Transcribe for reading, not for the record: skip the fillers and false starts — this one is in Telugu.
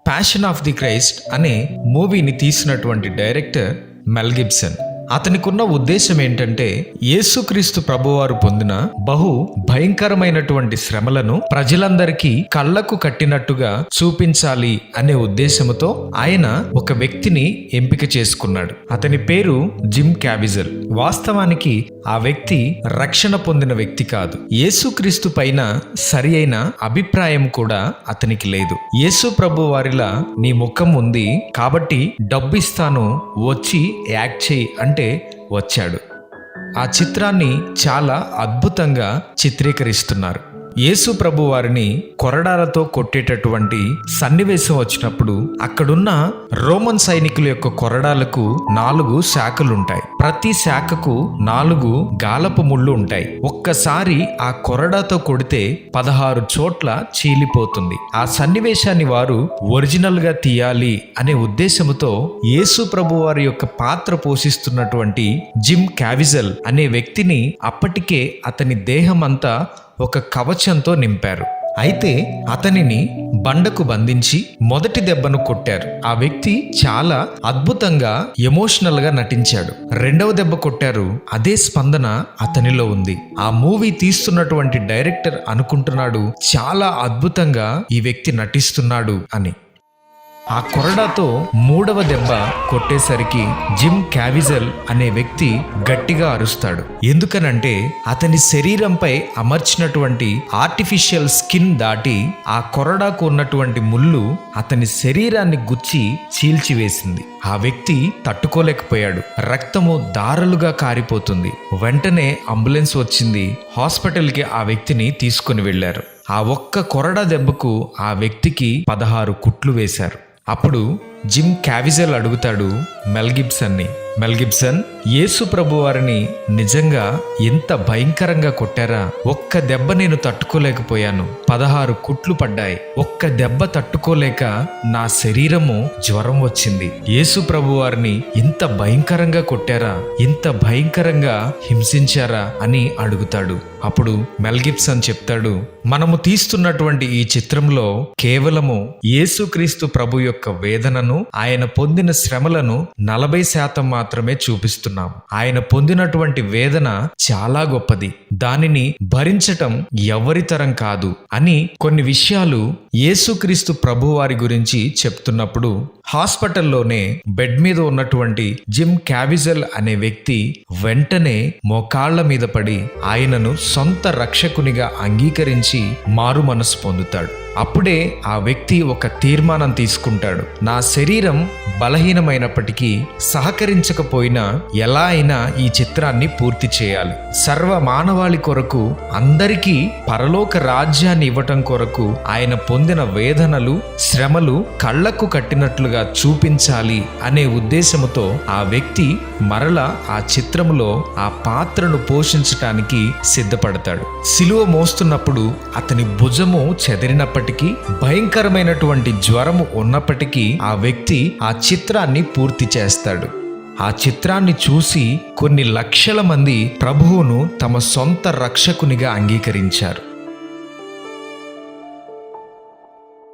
ప్యాషన్ ఆఫ్ ది క్రైస్ట్ అనే మూవీని తీసినటువంటి డైరెక్టర్ మెల్ గిబ్సన్. అతనికున్న ఉద్దేశం ఏంటంటే యేసుక్రీస్తు ప్రభువారు పొందిన బహు భయంకరమైనటువంటి శ్రమలను ప్రజలందరికీ కళ్లకు కట్టినట్టుగా చూపించాలి అనే ఉద్దేశంతో ఆయన ఒక వ్యక్తిని ఎంపిక చేసుకున్నాడు. అతని పేరు జిమ్ క్యావిజల్. వాస్తవానికి ఆ వ్యక్తి రక్షణ పొందిన వ్యక్తి కాదు. యేసుక్రీస్తు పైన సరి అయిన అభిప్రాయం కూడా అతనికి లేదు. యేసు ప్రభు వారిలా నీ ముఖం ఉంది కాబట్టి డబ్బు ఇస్తాను, వచ్చి యాక్ట్ చేయి అంటే వచ్చాడు. ఆ చిత్రాన్ని చాలా అద్భుతంగా చిత్రీకరిస్తున్నారు. యేసు ప్రభు వారిని కొరడాలతో కొట్టేటటువంటి సన్నివేశం వచ్చినప్పుడు అక్కడున్న రోమన్ సైనికుల యొక్క కొరడాలకు 4 శాఖలుంటాయి. ప్రతి శాఖకు 4 గాలపు ముళ్ళు ఉంటాయి. ఒక్కసారి ఆ కొరడాతో కొడితే 16 చోట్ల చీలిపోతుంది. ఆ సన్నివేశాన్ని వారు ఒరిజినల్ గా తీయాలి అనే ఉద్దేశంతో యేసు ప్రభు వారి యొక్క పాత్ర పోషిస్తున్నటువంటి జిమ్ క్యావిజల్ అనే వ్యక్తిని అప్పటికే అతని దేహం అంతా ఒక కవచంతో నింపారు. అయితే అతనిని బండకు బంధించి మొదటి దెబ్బను కొట్టారు. ఆ వ్యక్తి చాలా అద్భుతంగా ఎమోషనల్ గా నటించాడు. రెండవ దెబ్బ కొట్టారు, అదే స్పందన అతనిలో ఉంది. ఆ మూవీ తీస్తున్నటువంటి డైరెక్టర్ అనుకుంటున్నాడు చాలా అద్భుతంగా ఈ వ్యక్తి నటిస్తున్నాడు అని. ఆ కొరడాతో 3వ దెబ్బ కొట్టేసరికి జిమ్ క్యావిజల్ అనే వ్యక్తి గట్టిగా అరుస్తాడు. ఎందుకనంటే అతని శరీరంపై అమర్చినటువంటి ఆర్టిఫిషియల్ స్కిన్ దాటి ఆ కొరడాకు ఉన్నటువంటి ముళ్ళు అతని శరీరాన్ని గుచ్చి చీల్చివేసింది. ఆ వ్యక్తి తట్టుకోలేకపోయాడు. రక్తము దారలుగా కారిపోతుంది. వెంటనే అంబులెన్స్ వచ్చింది. హాస్పిటల్కి ఆ వ్యక్తిని తీసుకుని వెళ్లారు. ఆ ఒక్క కొరడా దెబ్బకు ఆ వ్యక్తికి 16 కుట్లు వేశారు. అప్పుడు జిమ్ క్యావిజల్ అడుగుతాడు మెల్ గిబ్సన్ని, మెల్ గిబ్సన్, యేసు ప్రభు వారిని నిజంగా ఎంత భయంకరంగా కొట్టారా? ఒక్క దెబ్బ నేను తట్టుకోలేకపోయాను. 16 కుట్లు పడ్డాయి. ఒక్క దెబ్బ తట్టుకోలేక నా శరీరము జ్వరం వచ్చింది. యేసు ప్రభు వారిని ఇంత భయంకరంగా కొట్టారా? ఇంత భయంకరంగా హింసించారా అని అడుగుతాడు. అప్పుడు మెల్ గిబ్సన్ చెప్తాడు, మనము తీస్తున్నటువంటి ఈ చిత్రంలో కేవలము యేసుక్రీస్తు ప్రభు యొక్క వేదనను, ఆయన పొందిన శ్రమలను 40% మాత్రమే చూపిస్తున్నాం. ఆయన పొందినటువంటి వేదన చాలా గొప్పది. దానిని భరించటం ఎవరి తరం కాదు అని కొన్ని విషయాలు యేసుక్రీస్తు ప్రభు వారి గురించి చెప్తున్నప్పుడు హాస్పిటల్లోనే బెడ్ మీద ఉన్నటువంటి జిమ్ క్యావిజల్ అనే వ్యక్తి వెంటనే మోకాళ్ల మీద పడి ఆయనను సొంత రక్షకునిగా అంగీకరించి మారు మనసు పొందుతాడు. అప్పుడే ఆ వ్యక్తి ఒక తీర్మానం తీసుకుంటాడు. నా శరీరం బలహీనమైనప్పటికీ సహకరించకపోయినా ఎలా అయినా ఈ చిత్రాన్ని పూర్తి చేయాలి. సర్వ మానవాళి కొరకు, అందరికీ పరలోక రాజ్యాన్ని ఇవ్వటం కొరకు ఆయన పొందిన వేదనలు, శ్రమలు కళ్లకు కట్టినట్లుగా చూపించాలి అనే ఉద్దేశముతో ఆ వ్యక్తి మరలా ఆ చిత్రములో ఆ పాత్రను పోషించటానికి సిద్ధపడతాడు. సిలువ మోస్తున్నప్పుడు అతని భుజము చెదిరినప్పటికీ, భయంకరమైనటువంటి జ్వరము ఉన్నప్పటికీ ఆ వ్యక్తి ఆ చిత్రాన్ని పూర్తి చేస్తాడు. ఆ చిత్రాన్ని చూసి కొన్ని లక్షల మంది ప్రభువును తమ సొంత రక్షకునిగా అంగీకరించారు.